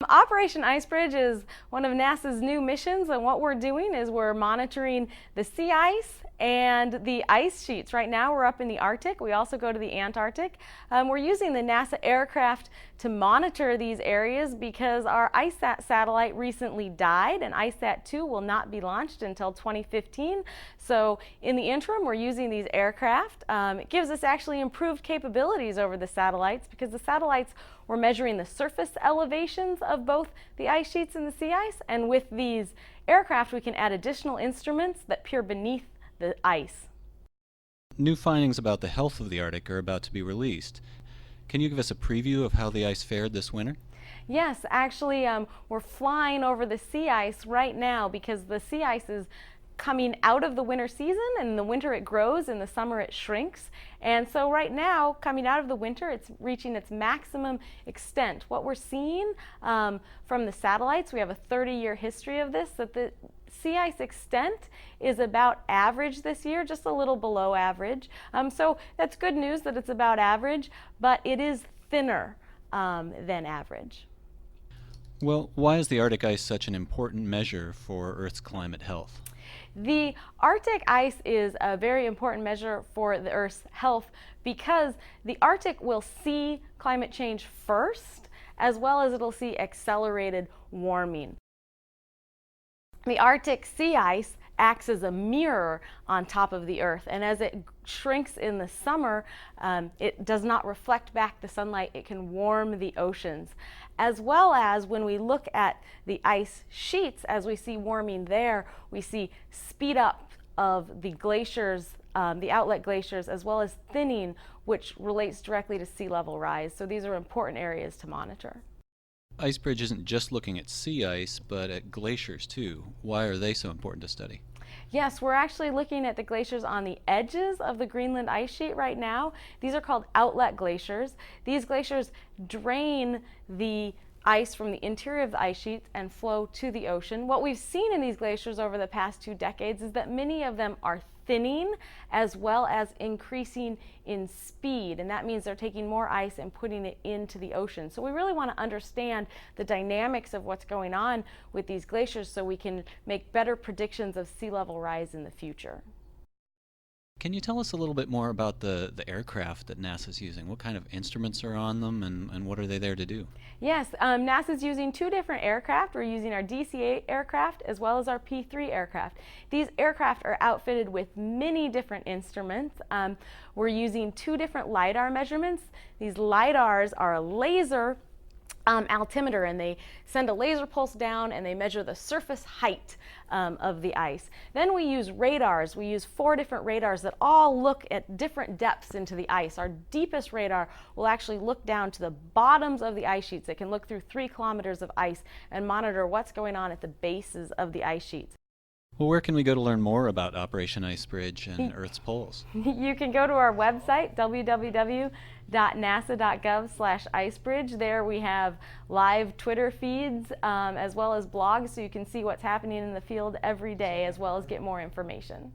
Operation IceBridge is one of NASA's new missions, and what we're doing is we're monitoring the sea ice and the ice sheets. Right now we're up in the Arctic. We also go to the Antarctic. We're using the NASA aircraft to monitor these areas because our IceSat satellite recently died, and IceSat-2 will not be launched until 2015. So in the interim, we're using these aircraft. It gives us actually improved capabilities over the satellites because the satellites were measuring the surface elevations of both the ice sheets and the sea ice, and with these aircraft we can add additional instruments that peer beneath the ice. New findings about the health of the Arctic are about to be released. Can you give us a preview of how the ice fared this winter? Yes, actually we're flying over the sea ice right now because the sea ice is coming out of the winter season, and in the winter it grows, in the summer it shrinks. And so right now, coming out of the winter, it's reaching its maximum extent. What we're seeing from the satellites, we have a 30-year history of this, that the sea ice extent is about average this year, just a little below average. So that's good news that it's about average, but it is thinner than average. Well, why is the Arctic ice such an important measure for Earth's climate health? The Arctic ice is a very important measure for the Earth's health because the Arctic will see climate change first, as well as it'll see accelerated warming. The Arctic sea ice acts as a mirror on top of the Earth, and as it shrinks in the summer, it does not reflect back the sunlight. It can warm the oceans. As well as when we look at the ice sheets, as we see warming there, we see speed up of the glaciers, the outlet glaciers, as well as thinning, which relates directly to sea level rise. So these are important areas to monitor. IceBridge isn't just looking at sea ice, but at glaciers too. Why are they so important to study? Yes, we're actually looking at the glaciers on the edges of the Greenland ice sheet right now. These are called outlet glaciers. These glaciers drain the ice from the interior of the ice sheet and flow to the ocean. What we've seen in these glaciers over the past 2 decades is that many of them are thinning as well as increasing in speed, and that means they're taking more ice and putting it into the ocean. So we really want to understand the dynamics of what's going on with these glaciers so we can make better predictions of sea level rise in the future. Can you tell us a little bit more about the aircraft that NASA's using? What kind of instruments are on them, and what are they there to do? Yes, NASA's using 2 different aircraft. We're using our DC-8 aircraft as well as our P-3 aircraft. These aircraft are outfitted with many different instruments. We're using 2 different LiDAR measurements. These LiDARs are a laser altimeter, and they send a laser pulse down and they measure the surface height of the ice. Then we use radars. We use 4 different radars that all look at different depths into the ice. Our deepest radar will actually look down to the bottoms of the ice sheets. It can look through 3 kilometers of ice and monitor what's going on at the bases of the ice sheets. Well, where can we go to learn more about Operation IceBridge and Earth's poles? You can go to our website, www.nasa.gov/icebridge. There we have live Twitter feeds as well as blogs, so you can see what's happening in the field every day as well as get more information.